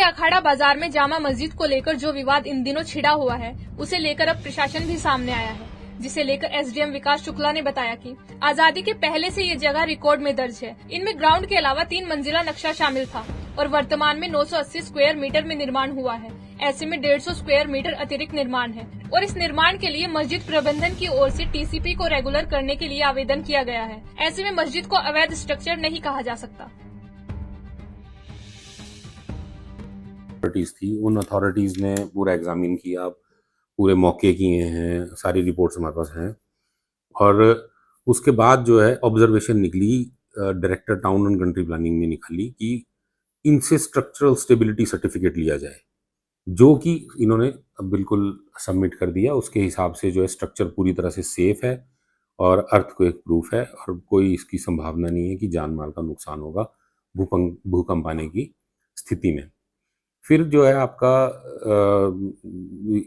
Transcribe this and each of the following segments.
अखाड़ा बाजार में जामा मस्जिद को लेकर जो विवाद इन दिनों छिड़ा हुआ है, उसे लेकर अब प्रशासन भी सामने आया है, जिसे लेकर एसडीएम विकास शुक्ला ने बताया कि आजादी के पहले से ये जगह रिकॉर्ड में दर्ज है। इनमें ग्राउंड के अलावा 3 मंजिला नक्शा शामिल था और वर्तमान में 980 स्क्वायर मीटर में निर्माण हुआ है। ऐसे में 150 स्क्वायर मीटर अतिरिक्त निर्माण है और इस निर्माण के लिए मस्जिद प्रबंधन की ओर से टीसीपी को रेगुलर करने के लिए आवेदन किया गया है। ऐसे में मस्जिद को अवैध स्ट्रक्चर नहीं कहा जा सकता। थी, उन अथॉरिटीज़ ने पूरा एग्जामिन किया, पूरे मौके किए हैं, सारी रिपोर्ट्स हमारे पास हैं और उसके बाद जो है ऑब्जर्वेशन निकली, director town and country planning ने निकाली कि इनसे स्ट्रक्चरल स्टेबिलिटी सर्टिफिकेट लिया जाए, जो कि इन्होंने अब बिल्कुल सबमिट कर दिया। उसके हिसाब से जो है स्ट्रक्चर पूरी तरह से सेफ है और अर्थक्वेक प्रूफ है और कोई इसकी संभावना नहीं है कि जान माल का नुकसान होगा भूकंप आने की स्थिति में। फिर जो है आपका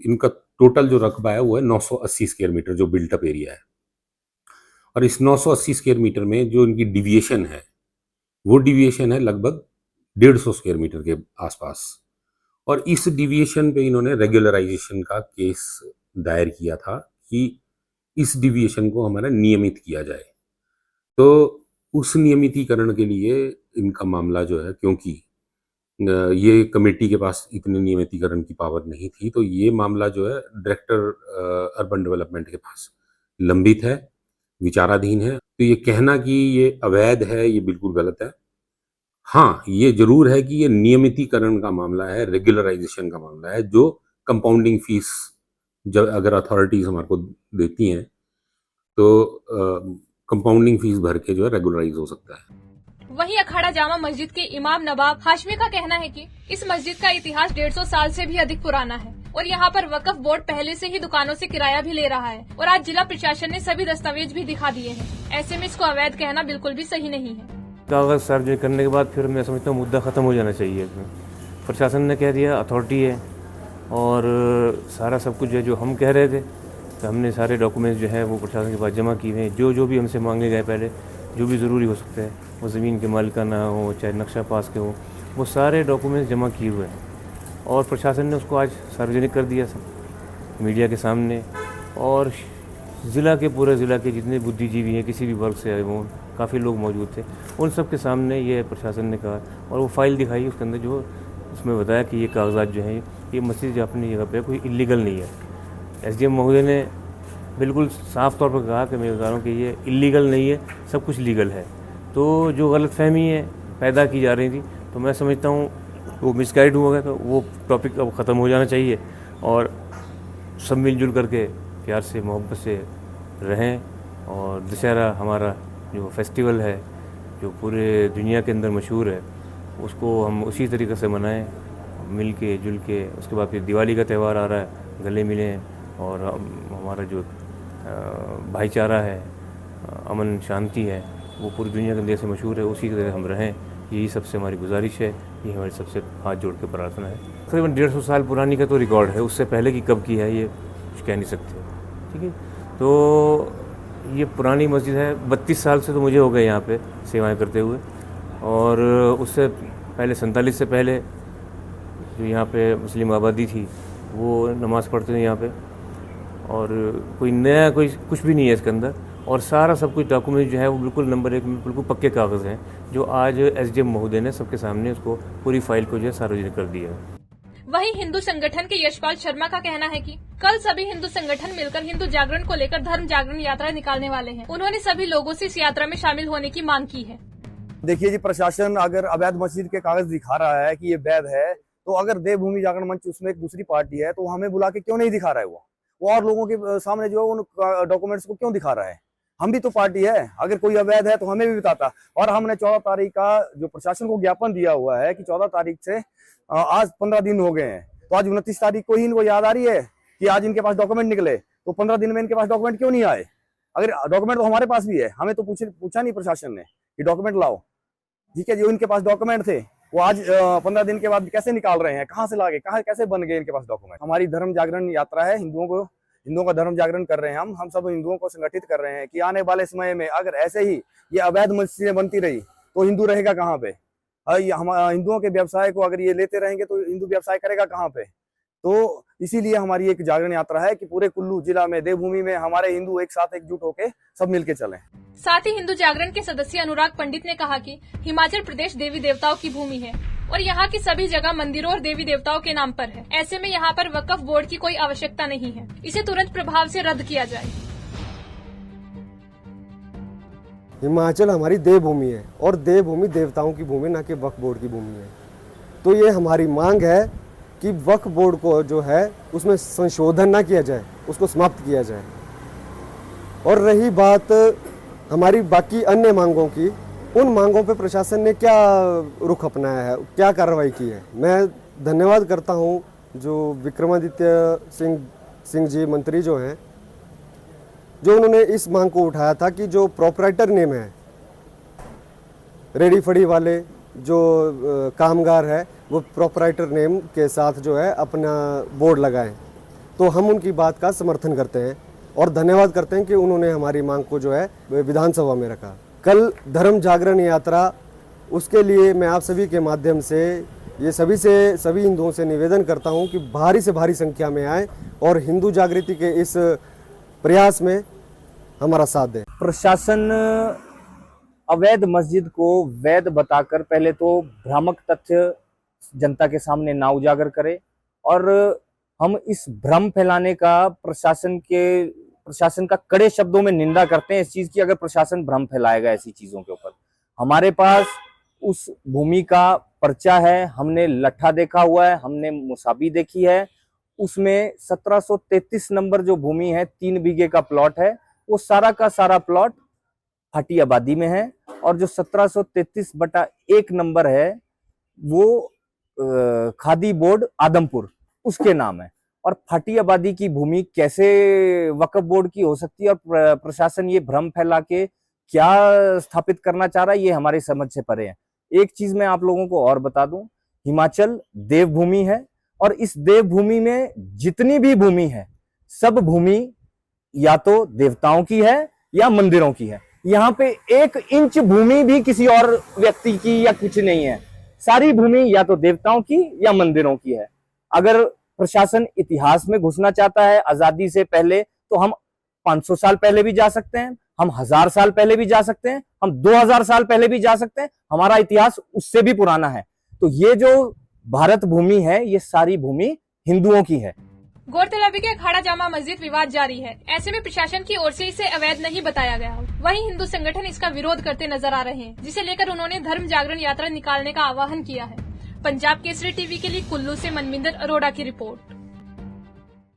इनका टोटल जो रकबा है वो है 980 स्क्वायर मीटर, जो बिल्टअप एरिया है। और इस 980 स्क्वायर मीटर में जो इनकी डिविएशन है वो डिविएशन है लगभग 150 स्क्वायर मीटर के आसपास। और इस डिविएशन पे इन्होंने रेगुलराइजेशन का केस दायर किया था कि इस डिविएशन को हमारा नियमित किया जाए। तो उस नियमितीकरण के लिए इनका मामला जो है, क्योंकि ये कमेटी के पास इतने नियमितीकरण की पावर नहीं थी, तो ये मामला जो है डायरेक्टर अर्बन डेवलपमेंट के पास लंबित है, विचाराधीन है। तो ये कहना कि ये अवैध है, ये बिल्कुल गलत है। हाँ, ये जरूर है कि ये नियमितीकरण का मामला है, रेगुलराइजेशन का मामला है, जो कंपाउंडिंग फीस जब अगर अथॉरिटीज हमारे को देती हैं तो कंपाउंडिंग फीस भर के जो है रेगुलराइज हो सकता है। वहीं अखाड़ा जामा मस्जिद के इमाम नवाब हाशमी का कहना है कि इस मस्जिद का इतिहास 150 साल से भी अधिक पुराना है और यहाँ पर वक्फ बोर्ड पहले से ही दुकानों से किराया भी ले रहा है और आज जिला प्रशासन ने सभी दस्तावेज भी दिखा दिए हैं। ऐसे में इसको अवैध कहना बिल्कुल भी सही नहीं है। कागज सार्वजनिक करने के बाद फिर मैं समझता हूँ मुद्दा खत्म हो जाना चाहिए। इसमें प्रशासन ने कह दिया, अथॉरिटी है और सारा सब कुछ जो हम कह रहे थे, तो हमने सारे डॉक्यूमेंट्स जो है वो प्रशासन के पास जमा किए हैं। जो भी हमसे मांगे गए पहले, जो भी ज़रूरी हो सकता है, वो ज़मीन के मालिकाना हो चाहे नक्शा पास के हो, वो सारे डॉक्यूमेंट्स जमा किए हुए हैं और प्रशासन ने उसको आज सार्वजनिक कर दिया सब मीडिया के सामने। और पूरे ज़िला के जितने बुद्धिजीवी हैं, किसी भी वर्ग से आए हों, काफ़ी लोग मौजूद थे, उन सब के सामने ये प्रशासन ने कहा और वो फाइल दिखाई, उसके अंदर जो उसमें बताया कि ये कागजात जो हैं, ये मस्जिद जो अपनी जगह पे कोई इलीगल नहीं है। एसडीएम महोदय ने बिल्कुल साफ तौर पर कहा कि मैं बता रहा हूँ कि ये इलीगल नहीं है, सब कुछ लीगल है। तो जो गलतफहमी है पैदा की जा रही थी, तो मैं समझता हूँ वो मिसगाइड हुआ है, तो वो टॉपिक अब ख़त्म हो जाना चाहिए और सब मिलजुल करके प्यार से मोहब्बत से रहें। और दशहरा हमारा जो फेस्टिवल है, जो पूरे दुनिया के अंदर मशहूर है, उसको हम उसी तरीके से मनाएं, मिल के जुल के। उसके बाद फिर दिवाली का त्यौहार आ रहा है, गले मिलें और हमारा जो भाईचारा है, अमन शांति है, वो पूरी दुनिया के अंदर से मशहूर है, उसी की तरह हम रहें। यही सबसे हमारी गुजारिश है, ये हमारी सबसे हाथ जोड़ के प्रार्थना है। तकरीबन 150 साल पुरानी का तो रिकॉर्ड है, उससे पहले की कब की है ये कुछ कह नहीं सकते, ठीक है। तो ये पुरानी मस्जिद है, 32 साल से तो मुझे हो गए यहाँ पे सेवाएं करते हुए, और उससे पहले 47 से पहले जो यहाँ पे मुस्लिम आबादी थी वो नमाज़ पढ़ते थे यहाँ पे, और कोई नया कोई कुछ भी नहीं है इसके अंदर। और सारा सब कुछ डॉक्यूमेंट जो है वो बिल्कुल नंबर 1 में बिल्कुल पक्के कागज़ हैं, जो आज एसडीएम महोदय ने सबके सामने उसको पूरी फाइल को जो है सार्वजनिक कर दिया है। वहीं हिंदू संगठन के यशपाल शर्मा का कहना है कि कल सभी हिंदू संगठन मिलकर हिंदू जागरण को लेकर धर्म जागरण यात्रा निकालने वाले हैं। उन्होंने सभी लोगों से इस यात्रा में शामिल होने की मांग की है। देखिए जी, प्रशासन अगर अवैध मस्जिद के कागज दिखा रहा है कि ये वैध है, तो अगर देवभूमि जागरण मंच उसमें एक दूसरी पार्टी है, तो हमें बुला के क्यों नहीं दिखा रहा है? वो और लोगों के सामने जो है उन डॉक्यूमेंट्स को क्यों दिखा रहा है? हम भी तो पार्टी है, अगर कोई अवैध है तो हमें भी बताता। और हमने 14 तारीख का जो प्रशासन को ज्ञापन दिया हुआ है कि 14 तारीख से आज 15 दिन हो गए हैं, तो आज 29 तारीख को ही इनको याद आ रही है कि आज इनके पास डॉक्यूमेंट निकले, तो 15 दिन में इनके पास डॉक्यूमेंट क्यों नहीं आए? अगर डॉक्यूमेंट तो हमारे पास भी है, हमें तो पूछा नहीं प्रशासन ने कि डॉक्यूमेंट लाओ, ठीक है। जो इनके पास डॉक्यूमेंट थे वो आज 15 दिन के बाद कैसे निकाल रहे हैं? कहाँ से लागे, कहाँ कैसे बन गए इनके पास डॉक्यूमेंट? हमारी धर्म जागरण यात्रा है, हिंदुओं का धर्म जागरण कर रहे हैं। हम सब हिंदुओं को संगठित कर रहे हैं कि आने वाले समय में अगर ऐसे ही ये अवैध मस्जिदें बनती रही तो हिंदू रहेगा कहाँ पे? हम हिंदुओं के व्यवसाय को अगर ये लेते रहेंगे तो हिंदू व्यवसाय करेगा कहाँ पे। तो इसीलिए हमारी एक जागरण यात्रा है कि पूरे कुल्लू जिला में, देवभूमि में हमारे हिंदू एक साथ एकजुट होके सब मिलके चलें। साथ ही हिंदू जागरण के सदस्य अनुराग पंडित ने कहा कि हिमाचल प्रदेश देवी देवताओं की भूमि है और यहाँ की सभी जगह मंदिरों और देवी देवताओं के नाम पर है। ऐसे में यहाँ पर वक्फ बोर्ड की कोई आवश्यकता नहीं है, इसे तुरंत प्रभाव से रद्द किया जाए। हिमाचल हमारी देवभूमि है और देवभूमि देवताओं की भूमि, ना कि वक्फ बोर्ड की भूमि है। तो ये हमारी मांग है कि वक्फ बोर्ड को जो है उसमें संशोधन ना किया जाए, उसको समाप्त किया जाए। और रही बात हमारी बाकी अन्य मांगों की, उन मांगों पे प्रशासन ने क्या रुख अपनाया है, क्या कार्रवाई की है। मैं धन्यवाद करता हूँ जो विक्रमादित्य सिंह जी मंत्री जो हैं, जो उन्होंने इस मांग को उठाया था कि जो प्रोपराइटर नेम है, रेडी फड़ी वाले जो कामगार है, वो प्रोपराइटर नेम के साथ जो है अपना बोर्ड लगाएं। तो हम उनकी बात का समर्थन करते हैं और धन्यवाद करते हैं कि उन्होंने हमारी मांग को जो है विधानसभा में रखा। कल धर्म जागरण यात्रा, उसके लिए मैं आप सभी के माध्यम से ये सभी हिंदुओं से निवेदन करता हूं कि भारी से भारी संख्या में आए और हिंदू जागृति के इस प्रयास में हमारा साथ दें। प्रशासन अवैध मस्जिद को वैध बताकर पहले तो भ्रामक तथ्य जनता के सामने ना उजागर करे, और हम इस भ्रम फैलाने का प्रशासन का कड़े शब्दों में निंदा करते हैं इस चीज की। अगर प्रशासन भ्रम फैलाएगा ऐसी चीजों के ऊपर, हमारे पास उस भूमि का पर्चा है, हमने लट्ठा देखा हुआ है, हमने मुसाबी देखी है। उसमें 1733 नंबर जो भूमि है, 3 बीघे का प्लॉट है, वो सारा का सारा प्लॉट फाटी आबादी में है। और जो 1733/1 नंबर है वो खादी बोर्ड आदमपुर उसके नाम है। और फाटी आबादी की भूमि कैसे वक्फ बोर्ड की हो सकती है, और प्रशासन ये भ्रम फैला के क्या स्थापित करना चाह रहा है, ये हमारी समझ से परे है। एक चीज मैं आप लोगों को और बता दूं, हिमाचल देवभूमि है और इस देवभूमि में जितनी भी भूमि है, सब भूमि या तो देवताओं की है या मंदिरों की है। यहाँ पे 1 इंच भूमि भी किसी और व्यक्ति की या कुछ नहीं है, सारी भूमि या तो देवताओं की या मंदिरों की है। अगर प्रशासन इतिहास में घुसना चाहता है आजादी से पहले, तो हम 500 साल पहले भी जा सकते हैं, हम 1000 साल पहले भी जा सकते हैं, हम 2000 साल पहले भी जा सकते हैं। हमारा इतिहास उससे भी पुराना है। तो ये जो भारत भूमि है, ये सारी भूमि हिंदुओं की है। गौरतलब है कि अखाड़ा जामा मस्जिद विवाद जारी है। ऐसे में प्रशासन की ओर से इसे अवैध नहीं बताया गया। वहीं हिंदू संगठन इसका विरोध करते नजर आ रहे हैं, जिसे लेकर उन्होंने धर्म जागरण यात्रा निकालने का आह्वान किया है। पंजाब केसरी टीवी के लिए कुल्लू से मनविंदर अरोड़ा की रिपोर्ट।